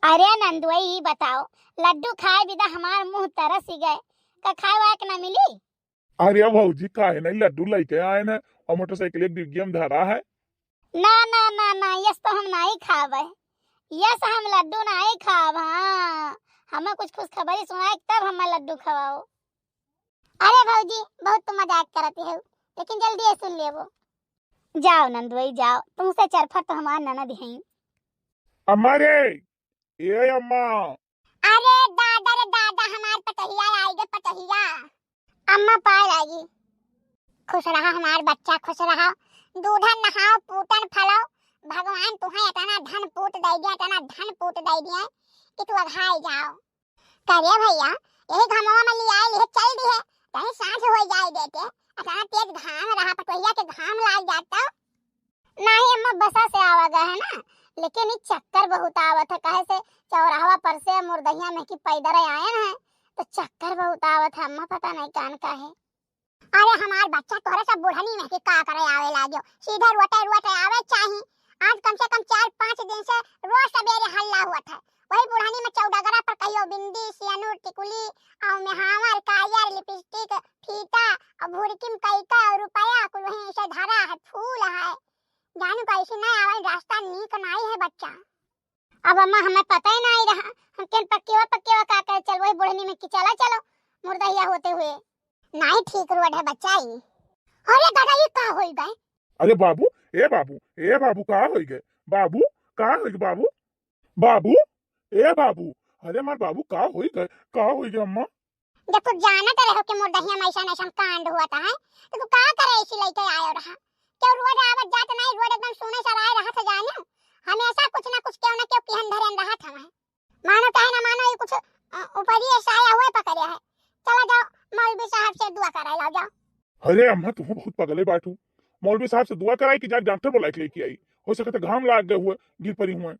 A: अरे नंदुआई बताओ, लड्डू खाए बिना हमार मुंह तरस ही गए, का खाए वाए के ना मिली।
C: अरे भौजी काहे नहीं लड्डू लेके आए हैं, और मोटरसाइकिल एक डिग्गी में धरा है।
A: ना ना ना ना यस तो हम नहीं खावे, यस हम लड्डू नहीं खाव। हाँ हमें कुछ खुश खबरी सुनाए तब हमें लड्डू खवाओ। अरे भौजी बहुत तुम मजाक करती हो, लेकिन जल्दी ये सुन लेवो। जाओ नंदुआई जाओ, तुमसे चरफट तो हमार ननद हैं।
C: अम्मा रे, ये अम्मा।
A: अरे दादा हमार पतहिया आई गे पतहिया। अम्मा पार आएगी। खुश रहा हमार बच्चा, खुश रहा। दूधन नहाओ पूतन फलो। भगवान तुम्हें इतना धन पूत दे दिया, इतना धन पूत दे दिया कि तू अघाई जाओ। करिए भैया, यही घमवा में लिया यही चल दी है, कहीं सांझ हो जाए देते। इतना तेज घाम रहा, पतोहिया के घाम लाग जाता। नहीं अम्मा बसा से आवा गए है ना, लेकिन ये चक्कर बहुत आवत है। कहे से चौराहा पर से मुर्दहिया में की पैदल आए हैं तो चक्कर बहुत आवत है अम्मा, पता नहीं कान का है। अरे हमार बच्चा तोरे सब बुढ़नी में के का करे आवे लागो, सीधे रोटे आवे चाही। आज कम से कम 4-5 दिन से रोज सवेरे हल्ला हुआ था। वही बुढ़नी में चौडगरा पर कहियो बिंदी सियानूर टिकुली और मेहावर कायर लिपस्टिक फीता और भुरकिम कईका और रुपया कुल वही से धरा है, फूल है। जानू कैसी ना आवे, रास्ता नीक नहीं है बच्चा। अब अम्मा हमें पता ही नहीं रहा, हम केन पक्केवा का कर चल वही बुढ़नी में की चला चलो मुर्दहिया होते हुए। नहीं ठीक रोड है बच्चा ही। अरे दादा ये का होई गए?
C: अरे बाबू ए बाबू का होई गए? बाबू का होई गए? बाबू ए बाबू, अरे मार बाबू का होई गए अम्मा?
A: जब तू जानत रहो कि मुर्दहिया में ऐसा कांड हुआ था है तो तू का करे ऐसी लेके आयो रहा? क्यों रोड आवत जात नहीं, रोड एकदम सुने सराय रहा था जाने। हमेशा कुछ ना कुछ क्यों ना क्यों पिहन धरन रहा था मैं। मानो कहे ना मानो ये कुछ ऊपर ही साया हुए पकड़े है। चला जाओ मौलवी साहब से दुआ कराई लाओ जाओ।
C: अरे अम्मा तुम बहुत पगले बाटू। मौलवी साहब से दुआ कराई कि जा डॉक्टर बुला के लेके आई? हो सके तो घाम लाग गए हुए, गिर पड़ी हुए।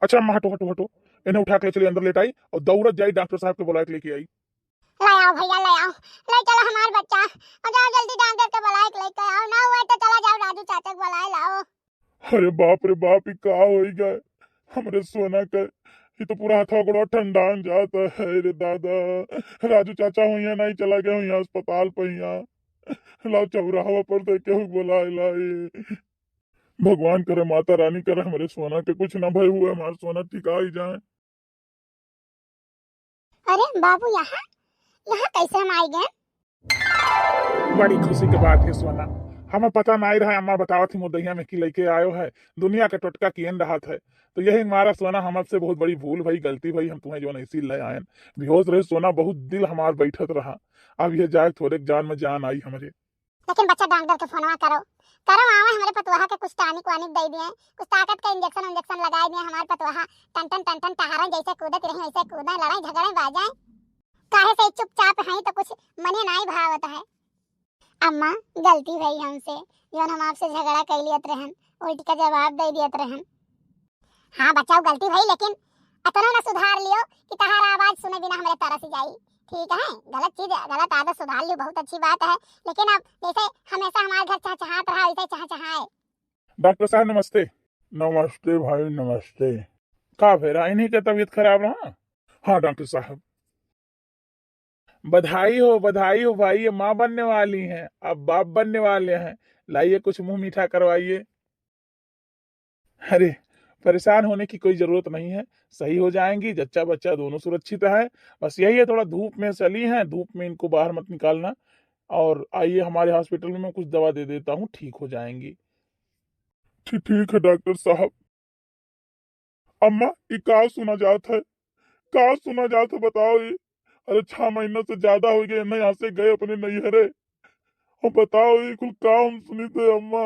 C: अच्छा अम्मा हटो, इन्हें उठा के ले चली अंदर लेट आई और दौड़त जाई डॉक्टर साहब के बुला के लेके आई।
A: ले आओ भैया ले आओ, ले चलो हमार बच्चा और जाओ जल्दी डॉक्टर के बुला के लेके आओ। ना हुआ तो चला जाओ राजू चाचा के बुला लाओ।
C: अरे बाप रे बाप, ही का होई गए हमरे सोना का? ये तो पूरा हाथा गोड़ा ठंडा जाता है रे दादा। राजू चाचा हुई नहीं, चला गया हुई अस्पताल पे। लाओ चौराहा पर दे के बोला लाई। भगवान करे, माता रानी करे हमारे सोना के कुछ ना भय हुए, हमारे सोना टिका ही जाए।
A: अरे बाबू यहाँ कैसे हम आई गए?
C: बड़ी खुशी के बात है सोना, हमें पता नहीं रहा। अम्मा बतावा थी मुर्दहिया में की लेके आयो है, दुनिया का टोटका कियन रहा था। तो यही हमारा सोना, हमसे बहुत बड़ी भूल भई, गलती भई, हम तुम्हें जो नहीं ले आए। बेहोश रहे सोना, बहुत दिल हमार बैठत रहा। अब ये जाए थोड़े जान में जान आई हमारे।
A: लेकिन बच्चा डॉक्टर के फोनवा करो आवे हमारे पतवाहा के कुछ टानिक वानिक दे दिए, कुछ ताकत का इंजेक्शन लगा दिए। हमारे पतवाहा टन टहारन जैसे कूदत रहे वैसे कूदें, लड़ाई झगड़े बाजाएं। काहे से चुपचाप हैं तो कुछ मने नहीं भावत है। अम्मा गलती भई हमसे, जौन हम आपसे झगड़ा कर लियत रहन, उल्टी का जवाब दे दियत रहन। हाँ बच्चा गलती भई, लेकिन इतना ना सुधार लियो कि तहार आवाज सुने बिना हमारे तरस जाई। ठीक है, गलत चीज गलत आदत सुधार लियो, बहुत अच्छी बात है। लेकिन अब जैसे हमेशा हमारे घर चहचहात रहा वैसे चहचहाए।
C: डॉक्टर साहब नमस्ते। नमस्ते भाई नमस्ते। का फेरा इन्हीं का तबीयत खराब रहा? हाँ डॉक्टर साहब। बधाई हो भाई, ये माँ बनने वाली हैं, अब बाप बनने वाले हैं। लाइए कुछ मुंह मीठा करवाइए। अरे परेशान होने की कोई जरूरत नहीं है, सही हो जाएंगी। जच्चा बच्चा दोनों सुरक्षित है। बस यही है, थोड़ा धूप में चली हैं, धूप में इनको बाहर मत निकालना। और आइए हमारे हॉस्पिटल में, मैं कुछ दवा दे देता हूँ, ठीक हो जाएंगी। ठीक है डॉक्टर साहब। अम्मा ये का सुना जाता है, बताओ ये? अरे 6 महीना से ज्यादा हो गए ना यहाँ से गए अपने नैहरे, और बताओ ये कुल काम सुनी थे अम्मा।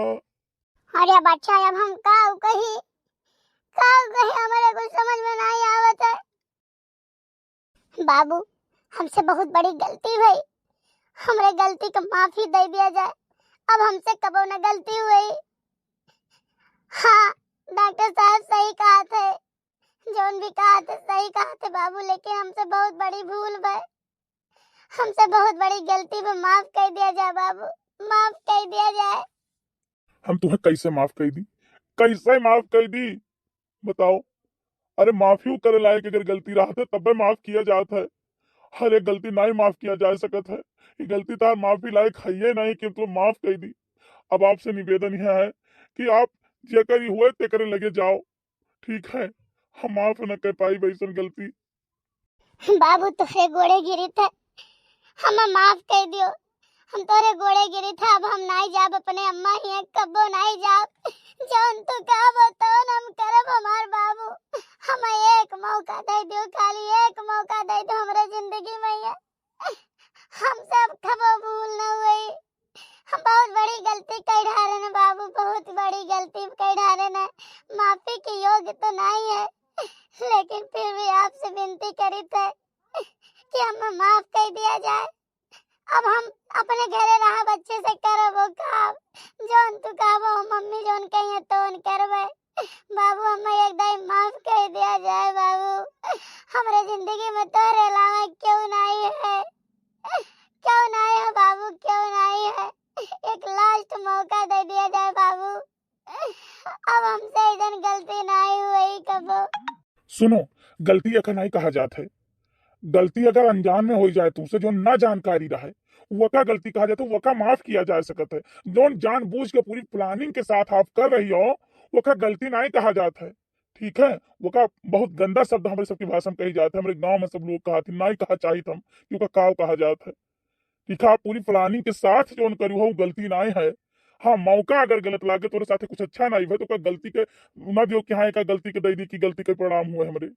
A: अरे बच्चा अब हम का कही हमारे कुछ समझ में नहीं आवत है। बाबू हमसे बहुत बड़ी गलती हुई, हमरे गलती का माफी दे दिया जाए। अब हमसे कबो न गलती हुई। हाँ डॉक्टर साहब सही कहा थे, जोन भी कहा थे सही कहा थे बाबू, लेकिन हमसे बहुत बड़ी भूल भई, हमसे बहुत बड़ी गलती पे माफ कर दिया जाए बाबू, माफ कर दिया जाए।
C: हम तुम्हें कैसे माफ कर दी बताओ? अरे माफी करे लायक अगर गलती रहा था तब माफ किया जाता है। हर एक गलती नहीं माफ किया जा सकता है। ये गलती तो माफी लायक है ही नहीं कि तुम माफ कर दी। अब आपसे निवेदन यह है कि आप जेकर हुए ते करे लगे जाओ, ठीक है? हम माफ न कर पाई वैसन गलती।
A: बाबू तुझे गोड़े गिरी थे, हमें माफ कर दियो, हम तोरे गोड़े गिरी था, अब हम नहीं जाब अपने अम्मा ही कब्बो नहीं जाब। जौन तू कहबो तौन हम करब हमार बाबू। हम एक मौका दे दियो, खाली एक मौका दे दो हमरे जिंदगी में ये। हम सब कबो भूल न हुई। हम बहुत बड़ी गलती कर डाले न बाबू, बहुत बड़ी गलती कर डाले न। माफी के योग्य तो नहीं है, लेकिन फिर भी आपसे विनती करी थे कि हमें माफ कर दिया जाए। अब हम अपने घरे रहा बच्चे से करो वो काम, जोन तू कहबो मम्मी जोन कहिए तोन करबे। बाबू हमें एकदम माफ कर दिया जाए बाबू। हमारे जिंदगी में तोरे अलावा क्यों नहीं है, क्यों नहीं है बाबू, क्यों नहीं है। एक लास्ट मौका दे दिया जाए बाबू। अब हमसे इधर गलती नहीं हुई कबो।
C: सुनो, गलती अगर नहीं कहा जाता है, गलती अगर अनजान में हो जाए तुमसे जो ना जानकारी रहे वका गलती कहा जाए तो वका माफ किया जा सकता है। जो जानबूझ के पूरी प्लानिंग के साथ आप कर रही हो वका गलती नहीं कहा जाता है, ठीक है। वका बहुत गंदा शब्द हमारे सबकी भाषा में कही जाता है, हमारे गांव में सब लोग कहा थी नहीं कहा चाहिए हम क्योंकि काव कहा जाता है, ठीक है। आप पूरी प्लानिंग के साथ जो करी हो गलती नहीं है। हाँ, मौका अगर गलत लागे तो साथ कुछ अच्छा नहीं है तो का गलती के ना दियो कि हाँ एक गलती के दे दी की गलती के परिणाम हुए हमारे।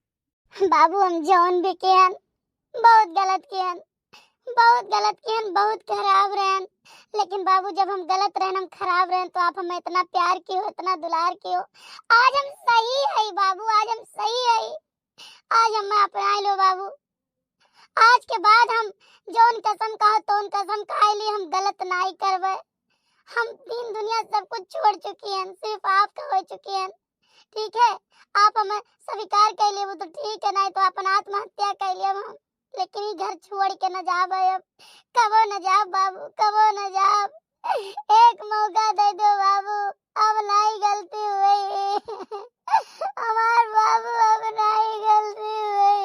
A: बाबू हम जौन भी कियन बहुत गलत कियन, बहुत गलत कियन, बहुत खराब रहन। लेकिन बाबू जब हम गलत रहन, हम खराब रहन, तो आप हमें इतना प्यार कियो, इतना दुलार कियो। आज हम सही है बाबू, आज हम सही है। आज हम अपना लो बाबू। आज के बाद हम जौन कसम कहो तोन कसम खाए ली, हम गलत नहीं करबे। हम दीन दुनिया सब कुछ छोड़ चुकी हैं, सिर्फ आपका हो चुकी हैं, ठीक है। आप हमें स्वीकार कर लिए वो तो ठीक है, नहीं तो अपन आत्महत्या कर लिए हम। लेकिन ये घर छोड़ के न जाब, अब कबो न जाब बाबू, कबो न जाब। एक मौका दे दो बाबू, अब नहीं गलती हुई। हमार बाबू अब नहीं गलती हुई,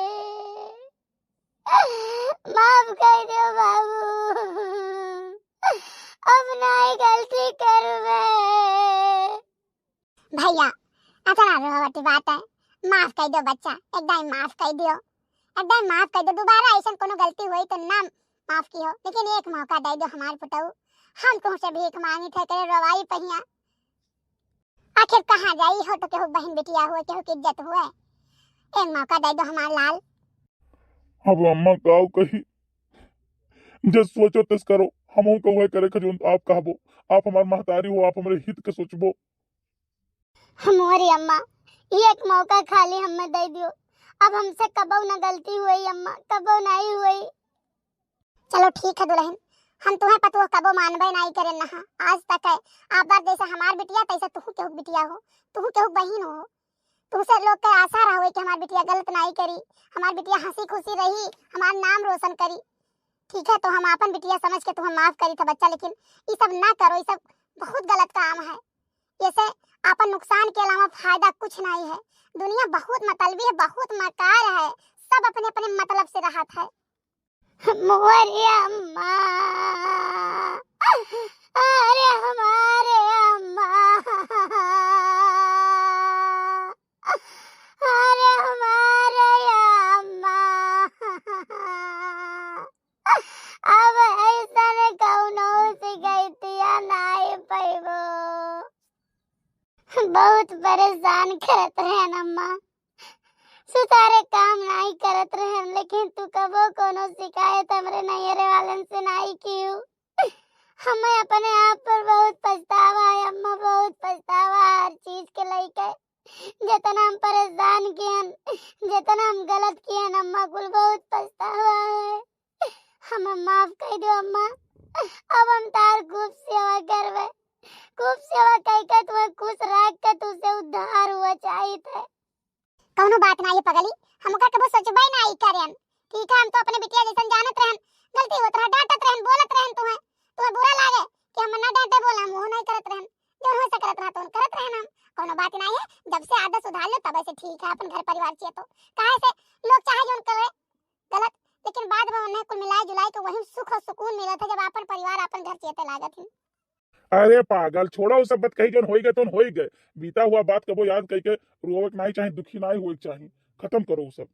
A: माफ कर दो बाबू, अब नहीं गलती करबे। भैया अतना रोवती बात है, माफ कर दो बच्चा, एकदम माफ कर दियो, एकदम माफ कर दो। दोबारा ऐसा कोनो गलती हुई तो ना माफ की हो, लेकिन एक मौका दे दो हमार पुतऊ। हम तुमसे भीख मांगी थे, करे रवाई पहिया। आखिर कहाँ जाई हो तो केहू बहन बेटिया हुए, केहू की इज्जत हुए। एक मौका दे दो हमार लाल।
C: अब अम्मा गाँव कही जो सोचो तस करो, हम कहे करे जो आप कहबो। आप हमार महतारी हो, आप हमारे हित के सोचबो।
A: हमारी अम्मा एक मौका खाली हमें दे दियो, अब हमसे कबो न गलती हुई अम्मा, कबो नहीं हुई। चलो ठीक है दुल्हन, हम तुम्हें पतो कबो मानबे नहीं करे ना। आज तक है आप बार जैसा हमार बिटिया तैसा तुहू केहू बिटिया हो, तुहू केहू बहन हो। तुमसे लोग के आशा रहा कि हमार बिटिया गलत नहीं करी, हमार बिटिया हंसी खुशी रही, हमार नाम रोशन करी, ठीक है। तो हम अपन बिटिया समझ के तुम्हें माफ करी था बच्चा, लेकिन ये सब ना करो, ये सब बहुत गलत काम है। जैसे अपन नुकसान के अलावा फायदा कुछ नहीं है। दुनिया बहुत मतलबी है, बहुत मकार है, सब अपने अपने मतलब से रहत है। मोरी अम्मा, अरे हमारे अम्मा, अरे हमारे अम्मा, अब ऐसा ने कौनो से गईतिया नहीं पैबो। बहुत परेशान करत रहन अम्मा, सुतारे काम नहीं करत रहन, लेकिन तू कबो कोनो शिकायत हमरे नैहरे वालन से नहीं कियो। हमें अपने आप पर बहुत पछतावा है अम्मा, बहुत पछतावा हर चीज के लेके। जितना हम परेशान कियन, जितना हम गलत कियन अम्मा, कुल बहुत पछतावा है। हमें माफ कर दो अम्मा, अब हम तार खूब सेवा करबे, खूब सेवा करके तुम्हें खुश रख के तुझसे उद्धार हुआ चाहिए थे। कौनो बात नहीं पगली, हमका कबो सोचबे नहीं करन, ठीक है। हम तो अपने बिटिया जैसन जानत रहन, गलती होत रहा डांटत रहन, बोलत रहन, तुम्हें बुरा लागे कि हम ना डांटे बोला, मुंह नहीं करत रहन, जो हो सकत रहा तो करत रहन हम। कोनो बात नहीं है, जब से आदत सुधार लो तब से ठीक है। अपन घर परिवार चाहिए तो काहे से लोग चाहे जोन करे गलत, लेकिन बाद में उन्हें कुल मिलाए जुलाए के वही सुख और सुकून मिलत है जब अपन परिवार अपन घर चाहिए लागत है।
C: अरे पागल, छोड़ो वो सब बात, कही जोन हो गए तो हो गए। बीता हुआ बात कबो याद करके रोवक नहीं चाहिए, दुखी नहीं हुए चाहिए, खत्म करो वो सब।